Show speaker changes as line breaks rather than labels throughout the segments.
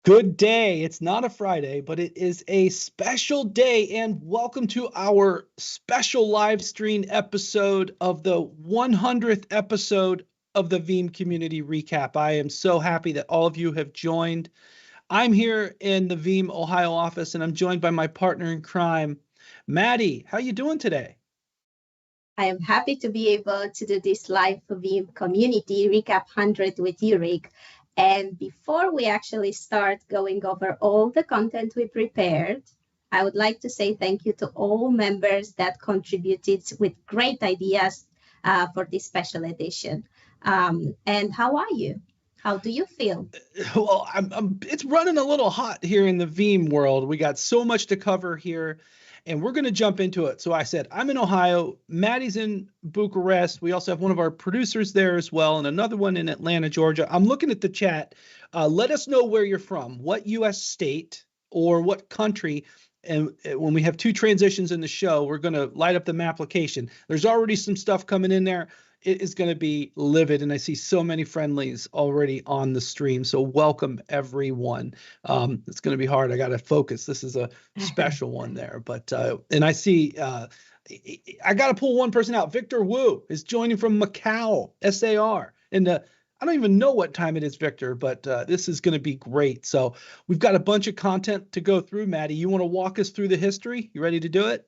Good day. It's not a Friday, but it is a special day. And welcome to our special live stream episode of the 100th episode of the Veeam Community Recap. I am so happy that all of you have joined. I'm here in the Veeam, Ohio office, and I'm joined by my partner in crime, Maddie. How you doing today?
I am happy to be able to do this live Veeam Community Recap 100 with you, Rick. And before we actually start going over all the content we prepared, I would like to say thank you to all members that contributed with great ideas for this special edition. And how are you? How do you feel?
Well, it's running a little hot here in the Veeam world. We got so much to cover here, and we're going to jump into it. So I said, I'm in Ohio. Maddie's in Bucharest. We also have one of our producers there as well, and another one in Atlanta, Georgia. I'm looking at the chat. Let us know where you're from, what U.S. state or what country. And when we have two transitions in the show, we're going to light up the application. There's already some stuff coming in there. It is going to be livid, and I see so many friendlies already on the stream. So welcome, everyone. It's going to be hard. I got to focus. This is a special one there. But and I see I got to pull one person out. Victor Wu is joining from Macau, SAR. And I don't even know what time it is, Victor, but this is going to be great. So we've got a bunch of content to go through. Maddie, you want to walk us through the history? You ready to do it?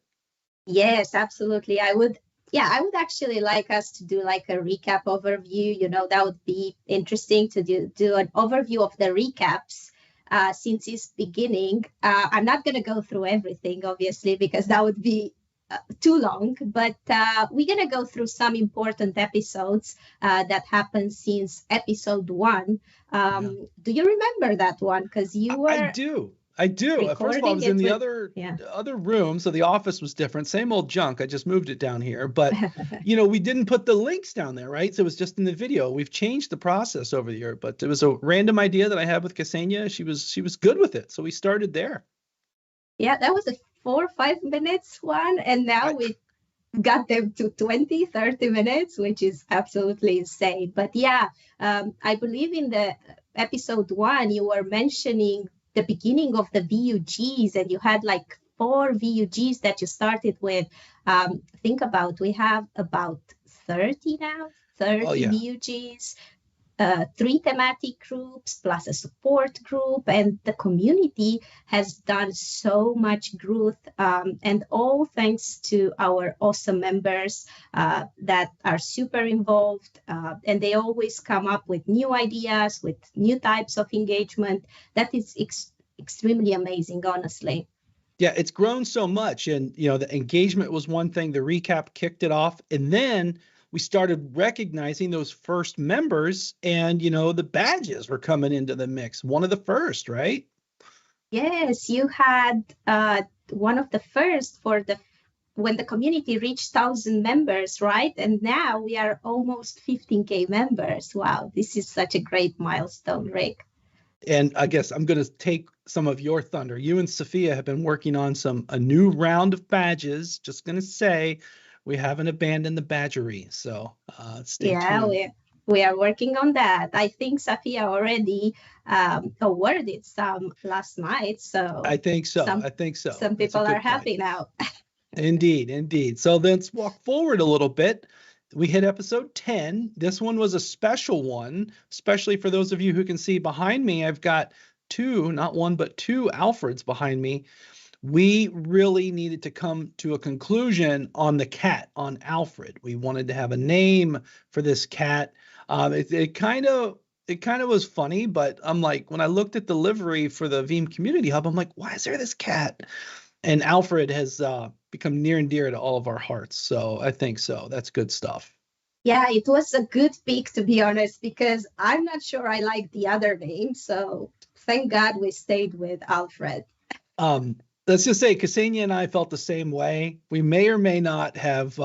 Yes, absolutely. I would actually like us to do like a recap overview. That would be interesting to do an overview of the recaps since its beginning. I'm not going to go through everything, obviously, because that would be too long, but we're going to go through some important episodes that happened since episode 1. Do you remember that one? Because you were...
I do. First of all, I was in the other room, so the office was different. Same old junk. I just moved it down here. But, we didn't put the links down there, right? So it was just in the video. We've changed the process over the year, but it was a random idea that I had with Ksenia. She was good with it, so we started there.
Yeah, that was a 4 or 5 minutes one, and now we got them to 20, 30 minutes, which is absolutely insane. But yeah, I believe in the episode 1, you were mentioning the beginning of the VUGs, and you had like 4 VUGs that you started with. Think about, we have about 30 now, 30 VUGs, 3 thematic groups plus a support group, and the community has done so much growth, and all thanks to our awesome members that are super involved, and they always come up with new ideas, with new types of engagement. That is extremely amazing, honestly.
Yeah, it's grown so much, and the engagement was one thing. The recap kicked it off, and then we started recognizing those first members, and the badges were coming into the mix. One of the first, right?
Yes, you had one of the first when the community reached 1,000 members, right? And now we are almost 15K members. Wow, this is such a great milestone, Rick.
And I guess I'm going to take some of your thunder. You and Sophia have been working on a new round of badges. Just going to say, we haven't abandoned the badgery, so stay tuned.
Yeah, we are working on that. I think Sophia already awarded some last night, so
I think so.
Some people are happy now.
Indeed. So let's walk forward a little bit. We hit episode 10. This one was a special one, especially for those of you who can see behind me. I've got 2, not 1, but 2 Alfreds behind me. We really needed to come to a conclusion on the cat, on Alfred. We wanted to have a name for this cat. It kind of was funny, but I'm like, when I looked at the livery for the Veeam Community Hub, I'm like, why is there this cat? And Alfred has become near and dear to all of our hearts. So I think so. That's good stuff.
Yeah, it was a good pick, to be honest, because I'm not sure I like the other name. So thank God we stayed with Alfred.
Let's just say Ksenia and I felt the same way. We may or may not have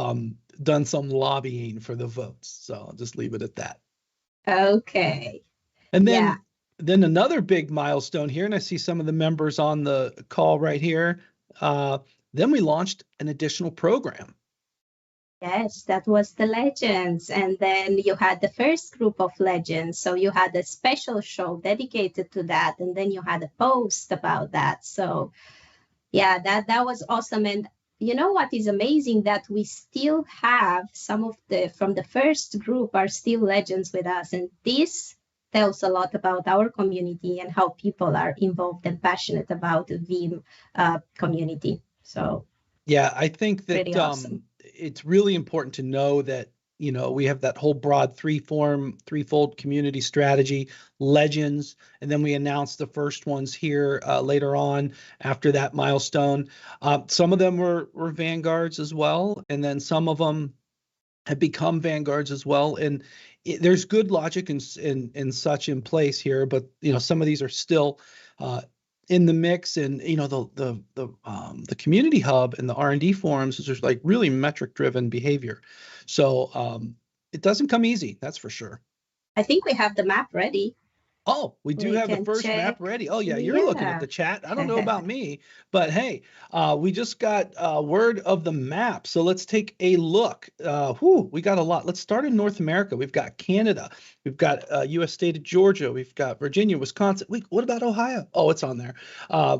done some lobbying for the votes. So I'll just leave it at that.
Okay.
And then another big milestone here, and I see some of the members on the call right here. Then we launched an additional program.
Yes, that was the legends. And then you had the first group of legends. So you had a special show dedicated to that. And then you had a post about that. So yeah, that was awesome. And you know what is amazing? That we still have some of the from the first group are still legends with us. And this tells a lot about our community and how people are involved and passionate about the Veeam community. So
Yeah, I think that
pretty awesome.
it's really important to know that, you know, we have that whole broad threefold community strategy, legends, and then we announced the first ones here later on after that milestone. Some of them were vanguards as well, and then some of them have become vanguards as well. And there's good logic and such in place here, but you know, some of these are still in the mix. And you know, the community hub and the R&D forums is just like really metric driven behavior. So it doesn't come easy, that's for sure.
I think we have the map ready.
Oh, we do
We
have the
can
first map
check.
ready. Oh, yeah, you're looking at
Yeah.
the chat. I don't know about me, but hey, we just got word of the map. So let's take a look. We got a lot. Let's start in North America. We've got Canada. We've got U.S. state of Georgia. We've got Virginia, Wisconsin. Wait, what about Ohio? Oh, it's on there.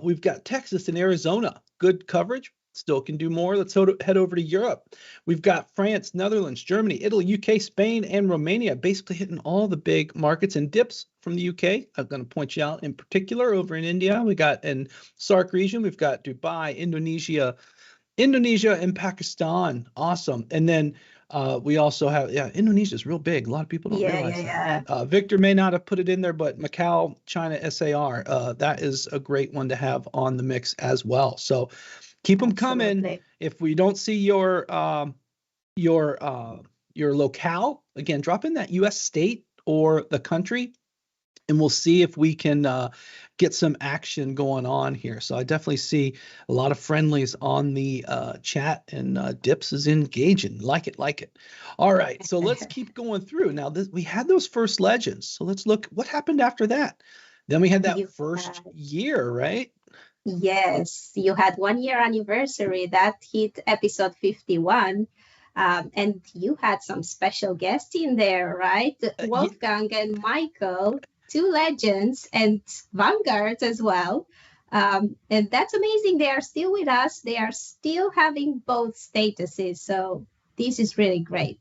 We've got Texas and Arizona. Good coverage. Still can do more. Let's head over to Europe. We've got France, Netherlands, Germany, Italy, UK, Spain, and Romania, basically hitting all the big markets. And dips from the UK, I'm going to point you out in particular over in India. We got in SAARC region, we've got Dubai, Indonesia, and Pakistan. Awesome. And then we also have, Indonesia is real big. A lot of people don't realize that. Victor may not have put it in there, but Macau, China, SAR, that is a great one to have on the mix as well. So keep them coming. If we don't see your locale, again, drop in that U.S. state or the country, and we'll see if we can get some action going on here. So I definitely see a lot of friendlies on the chat, and Dips is engaging. Like it. All right, so let's keep going through. Now, we had those first legends. So let's look what happened after that. Then we had that first year, right?
Yes, you had 1 year anniversary that hit episode 51. And you had some special guests in there, right? Wolfgang and Michael, two legends, and vanguards as well. And that's amazing. They are still with us. They are still having both statuses. So this is really great.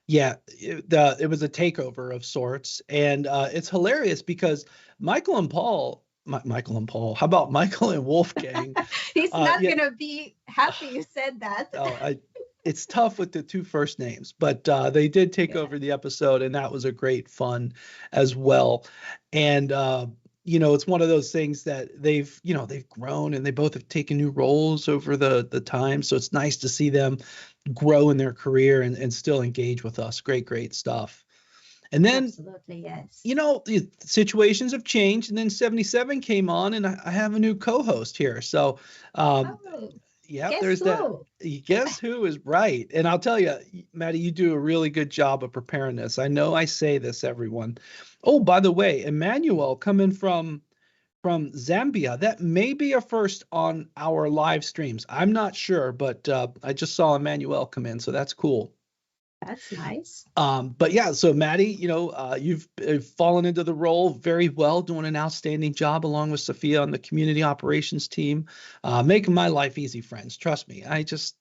Yeah, it was a takeover of sorts. And it's hilarious because Michael and Paul, how about Michael and Wolfgang?
He's not going to be happy you said that.
It's tough with the two first names, but they did take over the episode, and that was a great fun as well. And you know, it's one of those things that they've grown, and they both have taken new roles over the time. So it's nice to see them grow in their career and still engage with us. Great stuff. And then,
absolutely, yes.
You know, the situations have changed, and then 77 came on, and I have a new co-host here. So, there's that. Guess who is right? And I'll tell you, Maddie, you do a really good job of preparing this. I know I say this, everyone. Oh, by the way, Emmanuel coming from Zambia. That may be a first on our live streams. I'm not sure, but I just saw Emmanuel come in, so that's cool.
That's nice.
But yeah, so Maddie, you know, you've fallen into the role very well, doing an outstanding job along with Sophia on the community operations team, making my life easy, friends. Trust me, I just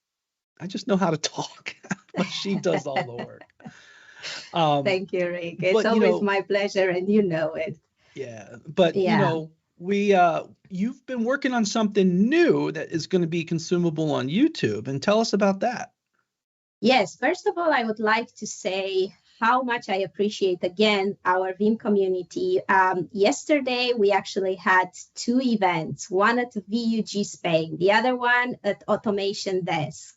know how to talk, but she does all the work.
Thank you, Rick. It's always my pleasure, and you know it.
Yeah, but you know, you've been working on something new that is going to be consumable on YouTube, and tell us about that.
Yes, first of all, I would like to say how much I appreciate, again, our Veeam community. Yesterday, we actually had two events, one at VUG Spain, the other one at Automation Desk.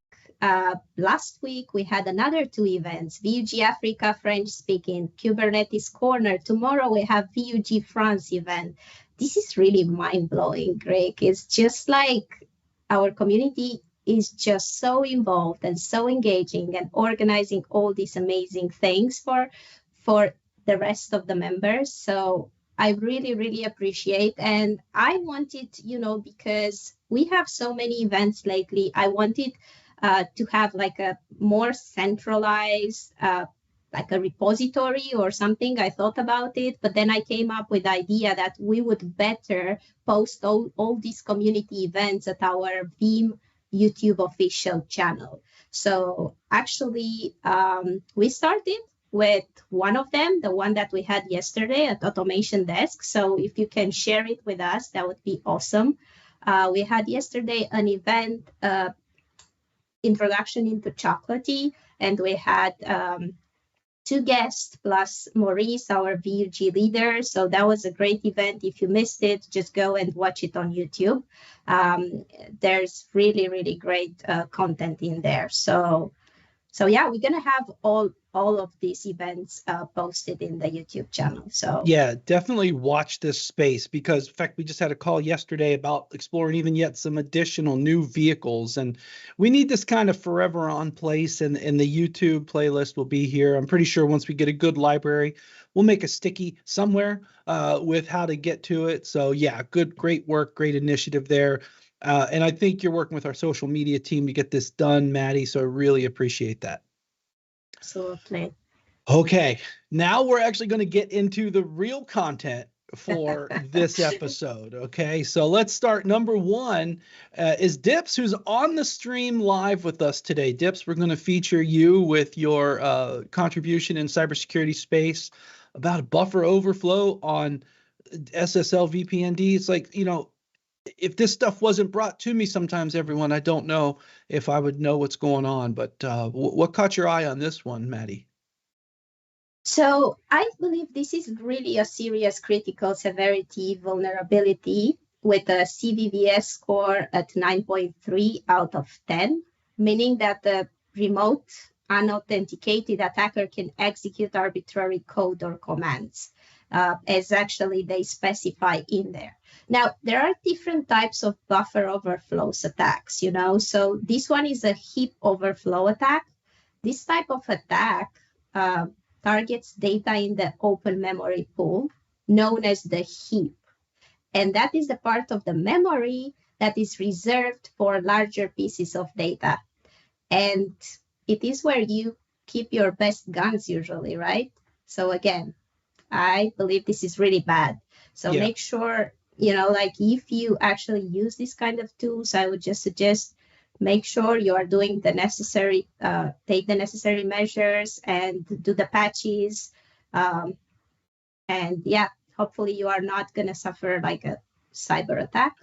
Last week, we had another two events, VUG Africa, French speaking, Kubernetes Corner. Tomorrow, we have VUG France event. This is really mind-blowing, Greg. It's just like our community is just so involved and so engaging and organizing all these amazing things for the rest of the members. So I really appreciate. And I wanted, you know, because we have so many events lately, I wanted to have like a more centralized, like a repository or something. I thought about it, but then I came up with the idea that we would better post all these community events at our Veeam YouTube official channel. So actually, we started with one of them, the one that we had yesterday at Automation Desk. So if you can share it with us, that would be awesome. We had yesterday an event, introduction into chocolatey, and we had 2 guests plus Maurice, our VUG leader. So that was a great event. If you missed it, just go and watch it on YouTube. There's really, really great content in there. So yeah, we're gonna have all of these events posted in the YouTube channel. So
yeah, definitely watch this space, because in fact, we just had a call yesterday about exploring even yet some additional new vehicles, and we need this kind of forever on place, and the YouTube playlist will be here. I'm pretty sure once we get a good library, we'll make a sticky somewhere with how to get to it. So yeah, great work, great initiative there. And I think you're working with our social media team to get this done, Maddie. So I really appreciate that.
absolutely.
Okay, now we're actually going to get into the real content for this episode. Okay, so let's start. Number one is Dips, who's on the stream live with us today. Dips, we're going to feature you with your contribution in cybersecurity space about a buffer overflow on SSL VPND. It's like, if this stuff wasn't brought to me sometimes, everyone, I don't know if I would know what's going on. But what caught your eye on this one, Maddie?
So I believe this is really a serious critical severity vulnerability with a CVVS score at 9.3 out of 10, meaning that the remote unauthenticated attacker can execute arbitrary code or commands, as actually they specify in there. Now, there are different types of buffer overflows attacks, so this one is a heap overflow attack. This type of attack targets data in the open memory pool, known as the heap. And that is the part of the memory that is reserved for larger pieces of data. And it is where you keep your best guns usually, right? So again, I believe this is really bad. So make sure, like if you actually use this kind of tools, I would just suggest make sure you are doing the necessary, take the necessary measures and do the patches. And yeah, hopefully you are not going to suffer like a cyber attack.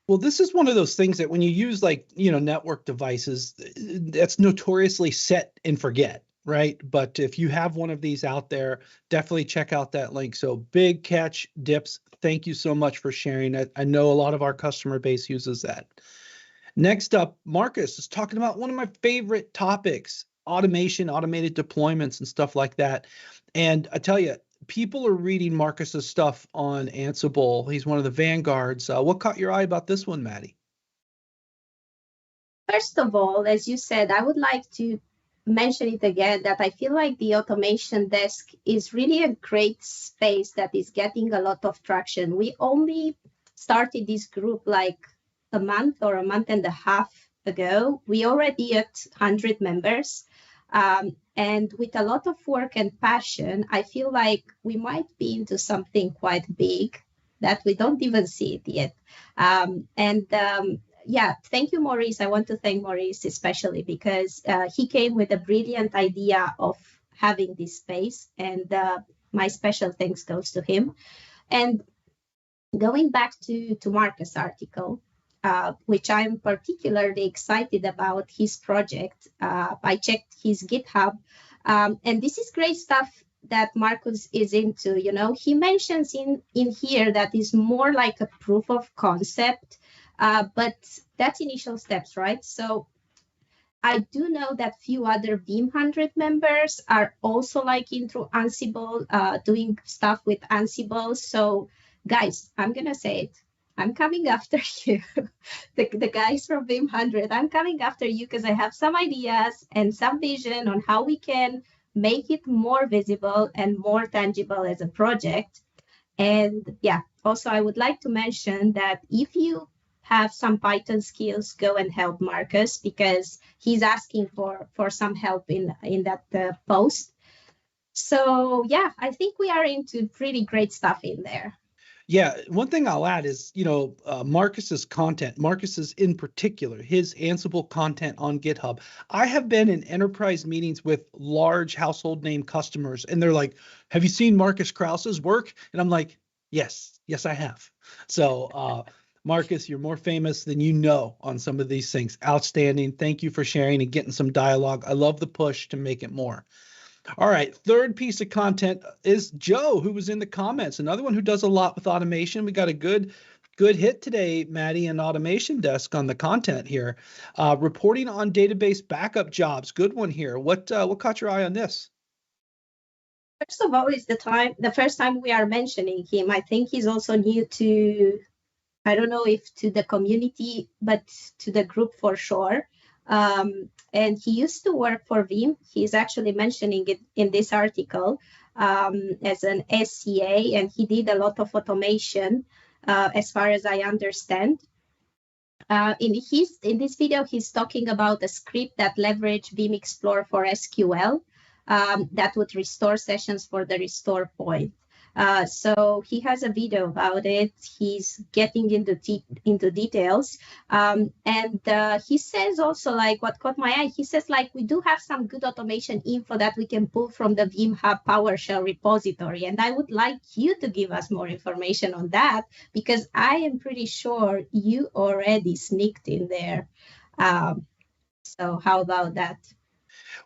Well, this is one of those things that when you use network devices, that's notoriously set and forget, right? But if you have one of these out there, definitely check out that link. So big catch, Dips. Thank you so much for sharing. I know a lot of our customer base uses that. Next up, Marcus is talking about one of my favorite topics, automation, automated deployments and stuff like that. And I tell you, people are reading Marcus's stuff on Ansible. He's one of the vanguards. What caught your eye about this one, Maddie?
First of all, as you said, I would like to mention it again that I feel like the Automation Desk is really a great space that is getting a lot of traction. We only started this group like a month or a month and a half ago. We already at 100 members. And with a lot of work and passion, I feel like we might be into something quite big that we don't even see it yet. Yeah, thank you, Maurice. I want to thank Maurice especially because he came with a brilliant idea of having this space, and my special thanks goes to him. And going back to Marcus' article, which I'm particularly excited about his project. I checked his GitHub, and this is great stuff that Marcus is into. He mentions in here that is more like a proof of concept, but that's initial steps, right? So I do know that few other Veeam 100 members are also like into Ansible, doing stuff with Ansible. So guys, I'm going to say it. I'm coming after you, the guys from Veeam 100. I'm coming after you because I have some ideas and some vision on how we can make it more visible and more tangible as a project. And yeah, also I would like to mention that if you have some Python skills, go and help Marcus, because he's asking for some help in that post. So yeah, I think we are into pretty great stuff in there.
Yeah, one thing I'll add is, Marcus's content, Marcus's in particular, his Ansible content on GitHub. I have been in enterprise meetings with large household name customers, and they're like, "Have you seen Marcus Krause's work?" And I'm like, "Yes, I have." So, Marcus, you're more famous than you know on some of these things. Outstanding. Thank you for sharing and getting some dialogue. I love the push to make it more. All right, third piece of content is Joe, who was in the comments, another one who does a lot with automation. We got a good hit today, Maddie, and Automation Desk on the content here. Reporting on database backup jobs, good one here. What caught your eye on this?
First of all, it's the first time we are mentioning him. I think he's also new to, I don't know if to the community, but to the group for sure. And he used to work for Veeam. He's actually mentioning it in this article as an SCA, and he did a lot of automation, as far as I understand. In this video, he's talking about a script that leveraged Veeam Explorer for SQL that would restore sessions for the restore point. So he has a video about it. He's getting into details. And he says also, like, what caught my eye, he says, like, we do have some good automation info that we can pull from the Veeam Hub PowerShell repository. And I would like you to give us more information on that, because I am pretty sure you already sneaked in there. So how about that?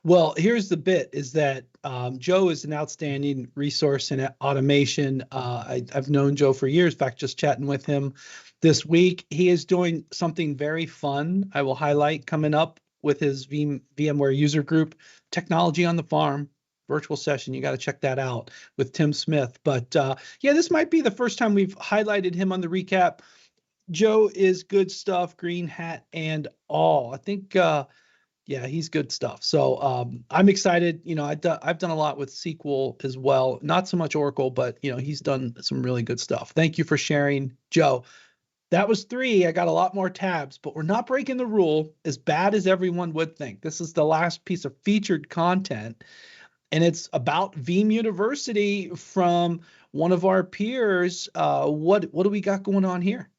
Well, here's the bit, is that Joe is an outstanding resource in automation. I've known Joe for years. In fact, just chatting with him this week. He is doing something very fun I will highlight coming up with his VMware user group, Technology on the Farm virtual session. You got to check that out with Tim Smith. But yeah, this might be the first time we've highlighted him on the recap. Joe is good stuff, green hat and all. I think yeah, he's good stuff. So I'm excited. I've done a lot with SQL as well. Not so much Oracle, but he's done some really good stuff. Thank you for sharing, Joe. That was 3. I got a lot more tabs, but we're not breaking the rule as bad as everyone would think. This is the last piece of featured content, and it's about Veeam University from one of our peers. What do we got going on here?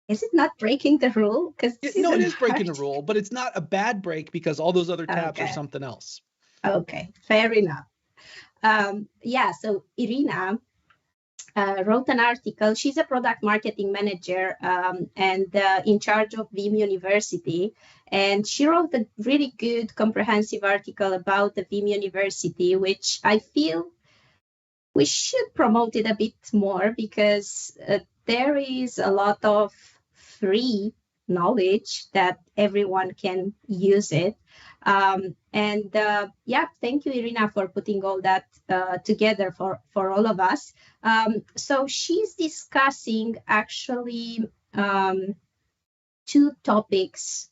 Is it not breaking the rule?
No, it is breaking the rule, but it's not a bad break because all those other tabs are something else.
Okay, fair enough. Yeah, so Irina wrote an article. She's a product marketing manager and in charge of Veeam University. And she wrote a really good comprehensive article about the Veeam University, which I feel we should promote it a bit more, because there is a lot of free knowledge that everyone can use it. Yeah, thank you, Irina, for putting all that together for all of us. So she's discussing actually 2 topics.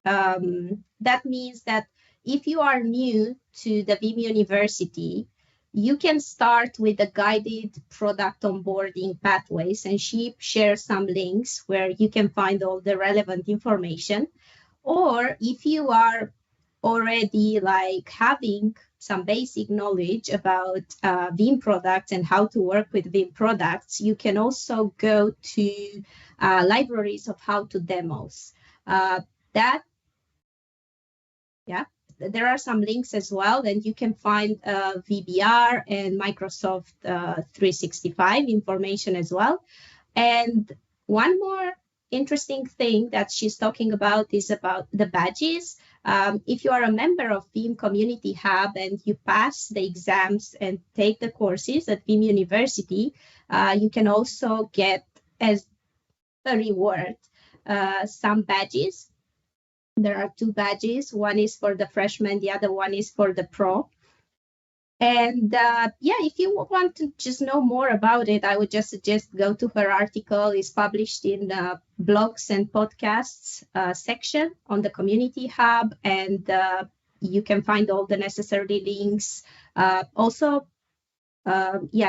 That means that if you are new to the Veeam University, you can start with the guided product onboarding pathways, and she shares some links where you can find all the relevant information. Or if you are already like having some basic knowledge about Veeam products and how to work with Veeam products, you can also go to libraries of how to demos. There are some links as well, and you can find VBR and Microsoft 365 information as well. And one more interesting thing that she's talking about is about the badges. If you are a member of Veeam Community Hub and you pass the exams and take the courses at Veeam University, you can also get as a reward some badges. There are 2 badges. One is for the freshman, the other one is for the pro. And yeah, if you want to just know more about it, I would just suggest go to her article. It's published in the blogs and podcasts section on the Community Hub, and you can find all the necessary links. Yeah,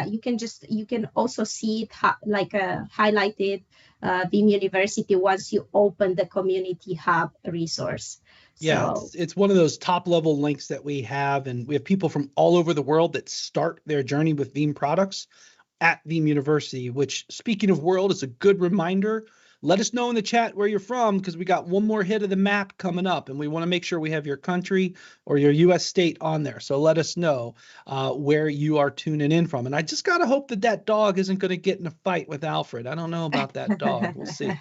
you can also see it like highlighted Veeam University once you open the Community Hub resource.
Yeah,
So
it's one of those top level links that we have, and we have people from all over the world that start their journey with Veeam products at Veeam University, which, speaking of world, is a good reminder. Let us know in the chat where you're from, because we got one more hit of the map coming up, and we want to make sure we have your country or your U.S. state on there. So let us know where you are tuning in from. And I just got to hope that that dog isn't going to get in a fight with Alfred. I don't know about that dog. We'll see.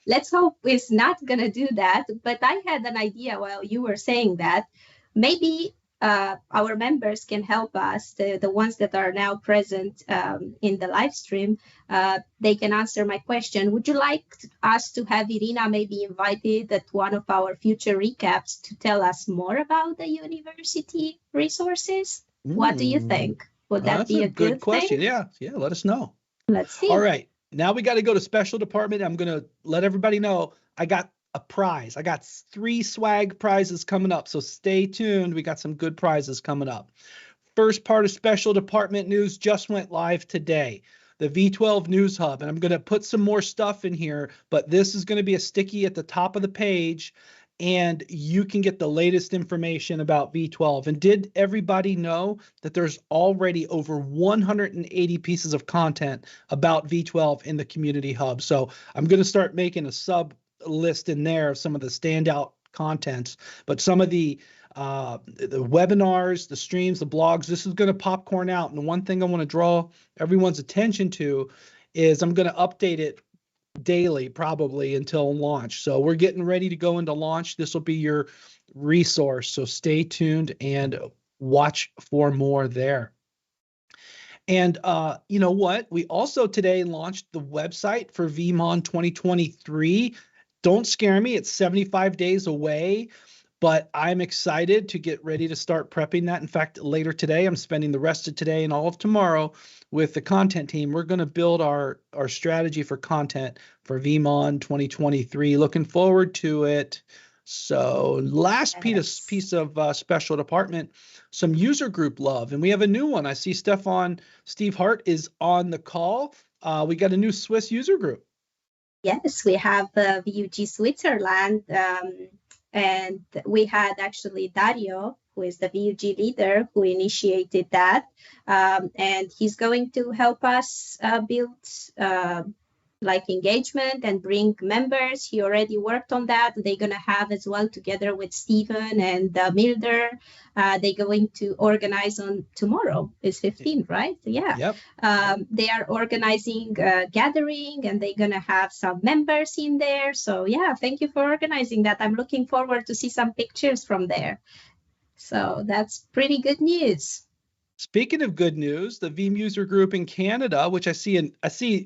let's hope it's not going to do that. But I had an idea while you were saying that. Maybe our members can help us, the ones that are now present in the live stream. They can answer my question. Would you like us to have Irina maybe invited at one of our future recaps to tell us more about the university resources? What do you think? Would that be a good
question?
thing?
Yeah, let us know.
Let's see.
All right. Now we got to go to special department. I'm going to let everybody know I got a prize. I got 3 swag prizes coming up. So stay tuned. We got some good prizes coming up. First part of special department news just went live today. The V12 News Hub. And I'm going to put some more stuff in here, but this is going to be a sticky at the top of the page. And you can get the latest information about V12. And did everybody know that there's already over 180 pieces of content about V12 in the Community Hub? So I'm going to start making a sub list in there of some of the standout contents, but some of the webinars, the streams, the blogs, this is going to popcorn out. And one thing I want to draw everyone's attention to is I'm going to update it daily, probably until launch. So we're getting ready to go into launch. This will be your resource. So stay tuned and watch for more there. And you know what? We also today launched the website for VeeamON 2023. Don't scare me. It's 75 days away, but I'm excited to get ready to start prepping that. In fact, later today, I'm spending the rest of today and all of tomorrow with the content team. We're going to build our strategy for content for VeeamON 2023. Looking forward to it. So last piece of special department, some user group love. And we have a new one. I see Steve Hart is on the call. We got a new Swiss user group.
Yes, we have VUG Switzerland. And we had actually Dario, who is the VUG leader, who initiated that. And he's going to help us build like engagement and bring members. He already worked on that. They're going to have as well, together with Stephen and Milder, they're going to organize on tomorrow is 15th, right? Yeah.
Yep.
They are organizing a gathering and they're going to have some members in there. So yeah, thank you for organizing that. I'm looking forward to see some pictures from there. So that's pretty good news.
Speaking of good news, the Veeam user group in Canada, which I see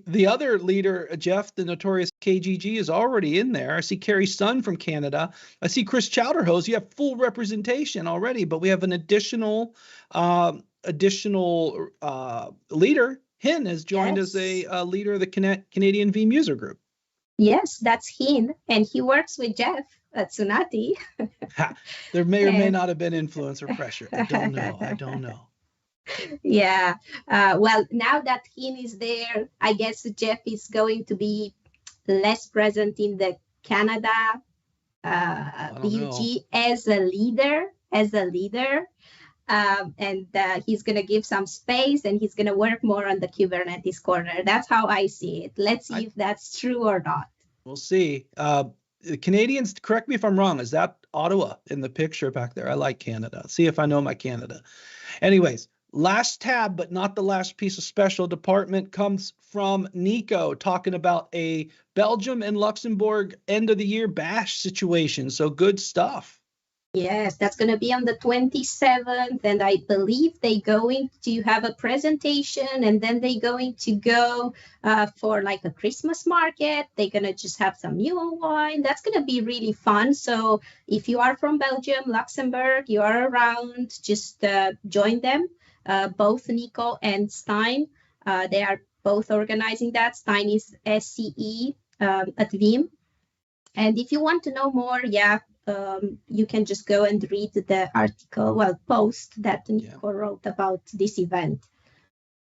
the other leader, Jeff, the notorious KGG, is already in there. I see Carrie Sun from Canada. I see Chris Chowderhose. You have full representation already, but we have an additional leader. Hin has joined as a leader of the Canadian Veeam user group.
Yes, that's Hin, and he works with Jeff at Tsunati.
There may or may not have been influence or pressure. I don't know.
Yeah. Well, now that Hin is there, I guess Jeff is going to be less present in the Canada VUG as a leader. And he's going to give some space and he's going to work more on the Kubernetes corner. That's how I see it. Let's see if that's true or not.
We'll see. The Canadians, correct me if I'm wrong, is that Ottawa in the picture back there? I like Canada. See if I know my Canada. Anyways, last tab, but not the last piece of special department, comes from Nico talking about a Belgium and Luxembourg end of the year bash situation. So good stuff.
Yes, that's going to be on the 27th, and I believe they're going to have a presentation, and then they're going to go for like a Christmas market. They're going to just have some mule wine. That's going to be really fun. So if you are from Belgium, Luxembourg, you are around, just join them. Both Nico and Stein, they are both organizing that. Stein is SCE at Veeam. And if you want to know more, you can just go and read the article, post that Nico wrote about this event.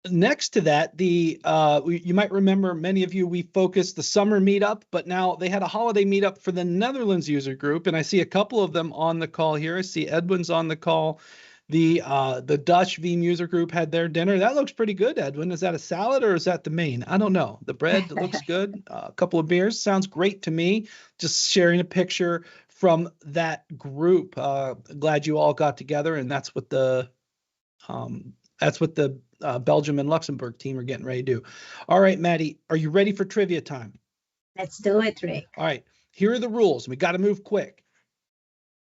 Next to that, you might remember, many of you, we focused the summer meetup, but now they had a holiday meetup for the Netherlands user group, and I see a couple of them on the call here. I see Edwin's on the call. The Dutch Veeam user group had their dinner. That looks pretty good, Edwin. Is that a salad or is that the main? I don't know. The bread looks good. A couple of beers sounds great to me. Just sharing a picture from that group. Glad you all got together, and that's what the Belgium and Luxembourg team are getting ready to do. All right, Maddie, are you ready for trivia time?
Let's do it, Rick.
All right, here are the rules. We got to move quick.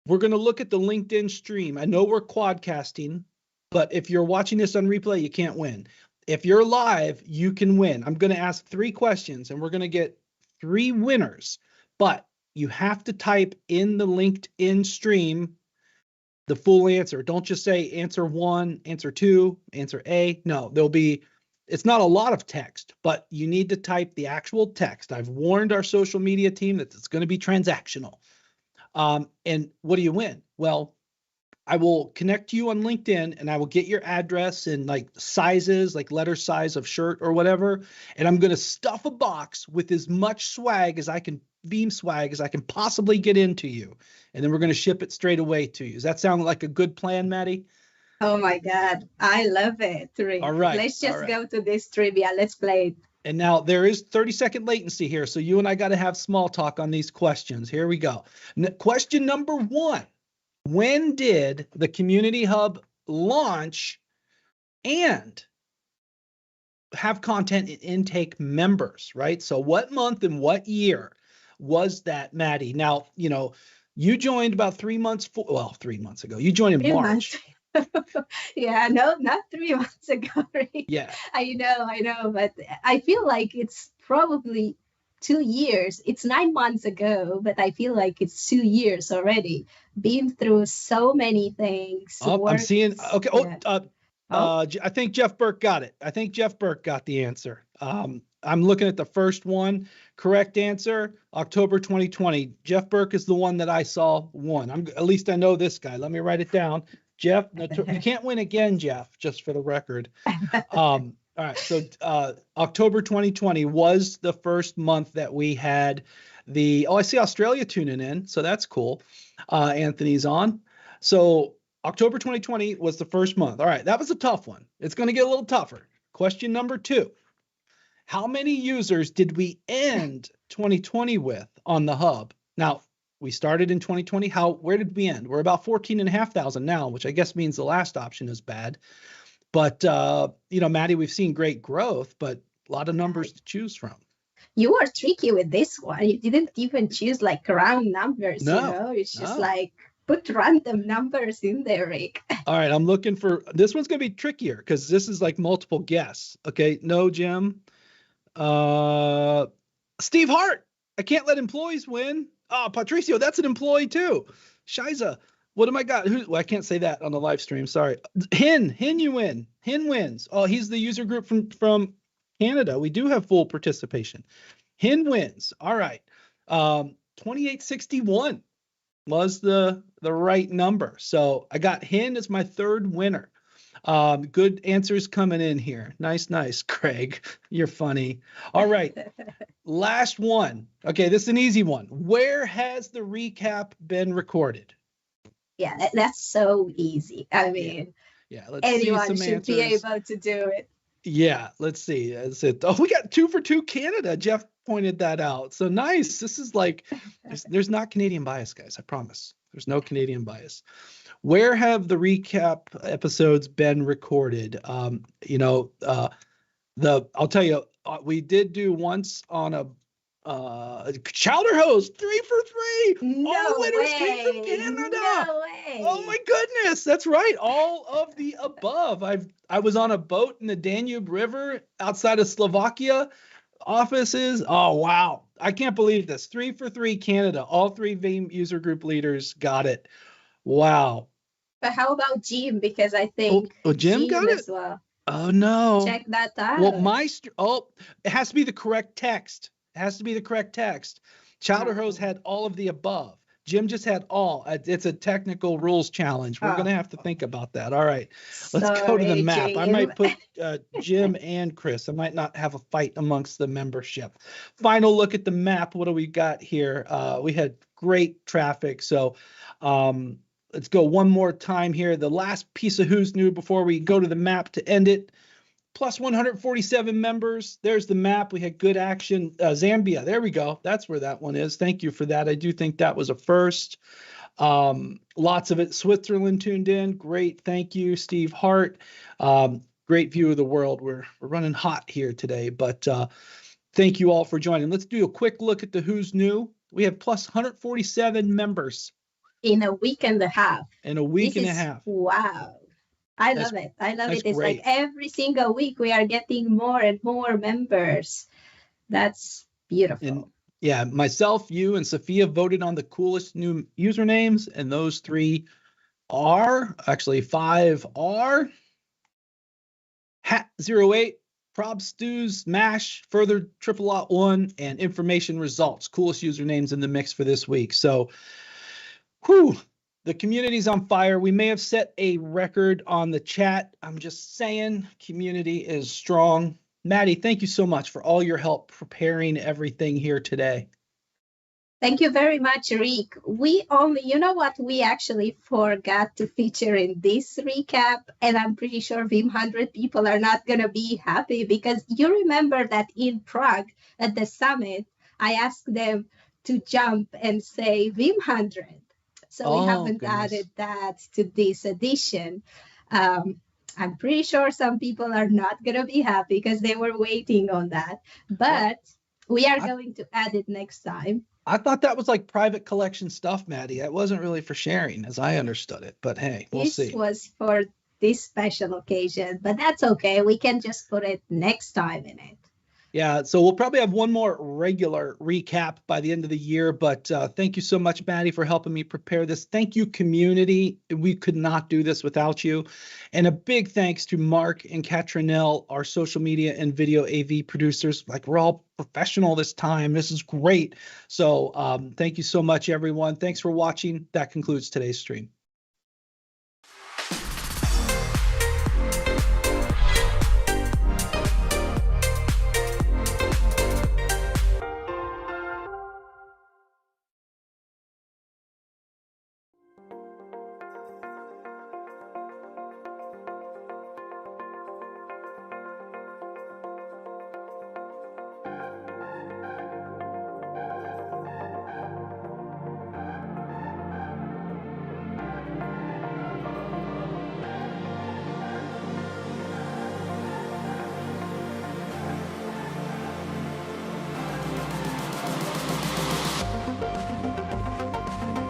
We're going to look at the LinkedIn stream. I know we're quadcasting, but if you're watching this on replay, you can't win. If you're live, you can win. I'm going to ask 3 questions, and we're going to get 3 winners, but you have to type in the LinkedIn stream the full answer. Don't just say answer 1, answer 2, answer A. No, it's not a lot of text, but you need to type the actual text. I've warned our social media team that it's going to be transactional. And what do you win? Well, I will connect you on LinkedIn and I will get your address and like sizes, like letter size of shirt or whatever. And I'm going to stuff a box with as much swag as I can, Veeam swag as I can possibly get into you. And then we're going to ship it straight away to you. Does that sound like a good plan, Maddie?
Oh my God. I love it, Rick.
All right.
Let's just go to this trivia. Let's play it.
And now there is 30-second latency here. So you and I got to have small talk on these questions. Here we go. Question number 1. When did the Community Hub launch and have content intake members, right? So what month and what year was that, Maddie? Now, you joined about 3 months, 3 months ago. You joined in March.
Yeah, no, not 3 months ago. Right?
Yeah.
I know, but I feel like it's probably 2 years. It's 9 months ago, but I feel like it's 2 years already. Been through so many things.
I'm seeing. Okay.
Yeah.
I think Jeff Burke got it. I think Jeff Burke got the answer. I'm looking at the first one. Correct answer, October 2020. Jeff Burke is the one that I saw won. At least I know this guy. Let me write it down. Jeff, you can't win again, Jeff, just for the record. All right, so October 2020 was the first month that we had I see Australia tuning in, so that's cool. Anthony's on. So October 2020 was the first month. All right, that was a tough one. It's going to get a little tougher. Question number 2. How many users did we end 2020 with on the hub? Now, we started in 2020. Where did we end? We're about 14,500 now, which I guess means the last option is bad. But, Maddie, we've seen great growth, but a lot of numbers to choose from.
You were tricky with this one. You didn't even choose like round numbers.
No,
it's just like put random numbers in there, Rick.
All right, I'm looking for, this one's going to be trickier because this is like multiple guesses. Okay, no, Jim. Steve Hart. I can't let employees win. Oh, Patricio, that's an employee too. Shiza. What am I got? I can't say that on the live stream. Sorry. Hin, you win. Hin wins. Oh, he's the user group from Canada. We do have full participation. Hin wins. All right. 2861 was the right number. So I got Hin as my 3rd winner. Good answers coming in here. Nice, Craig. You're funny. All right. Last one. Okay, this is an easy one. Where has the recap been recorded?
Yeah, that's so easy. I mean,
let's
anyone
see some
should
answers.
be able to do it.
Yeah, let's see. That's it. Oh, we got 2 for 2 Canada. Jeff pointed that out. So nice. This is like, there's not Canadian bias, guys. I promise. There's no Canadian bias. Where have the recap episodes been recorded? I'll tell you, we did do once on a Chowder Hose, 3 for 3.
No
all winners
way.
came from Canada.
No way.
Oh my goodness, that's right. All of the above. I was on a boat in the Danube River outside of Slovakia offices. Oh wow, I can't believe this. 3 for 3 Canada. All 3 Veeam user group leaders got it. Wow.
But how about Jim? Because I think
Jim got it
as well.
Oh no.
Check that out.
Well, it has to be the correct text. Chowder Hose had all of the above. Jim just had all. It's a technical rules challenge. We're going to have to think about that. All right, let's go to the map.
Jim.
I might put Jim and Chris. I might not have a fight amongst the membership. Final look at the map. What do we got here? We had great traffic. So let's go one more time here. The last piece of who's new before we go to the map to end it. Plus 147 members. There's the map. We had good action. Zambia. There we go. That's where that one is. Thank you for that. I do think that was a first. Lots of it. Switzerland tuned in. Great. Thank you, Steve Hart. Great view of the world. We're running hot here today, but thank you all for joining. Let's do a quick look at the who's new. We have plus 147 members.
In a week and a half.
In a week and a half.
Wow. I love it. It's
great.
like every single week we are getting more and more members. That's beautiful.
And yeah, myself, you, and Sophia voted on the coolest new usernames, and those 3 are, actually 5 are Hat08, Prob Stews, Mash, Further Triple Lot 1, and Information Results. Coolest usernames in the mix for this week. So, whew. The community's on fire. We may have set a record on the chat. I'm just saying, community is strong. Maddie, thank you so much for all your help preparing everything here today.
Thank you very much, Rick. You know what, we actually forgot to feature in this recap, and I'm pretty sure Veeam 100 people are not going to be happy, because you remember that in Prague at the summit, I asked them to jump and say Veeam 100. So we haven't added that to this edition. I'm pretty sure some people are not going to be happy because they were waiting on that. But we are going to add it next time.
I thought that was like private collection stuff, Maddie. It wasn't really for sharing, as I understood it. But hey, we'll see.
This was for this special occasion, but that's okay. We can just put it next time in it.
Yeah, so we'll probably have one more regular recap by the end of the year, but thank you so much, Maddie, for helping me prepare this. Thank you, community. We could not do this without you. And a big thanks to Mark and Katrinelle, our social media and video AV producers. Like, we're all professional this time. This is great. So thank you so much, everyone. Thanks for watching. That concludes today's stream.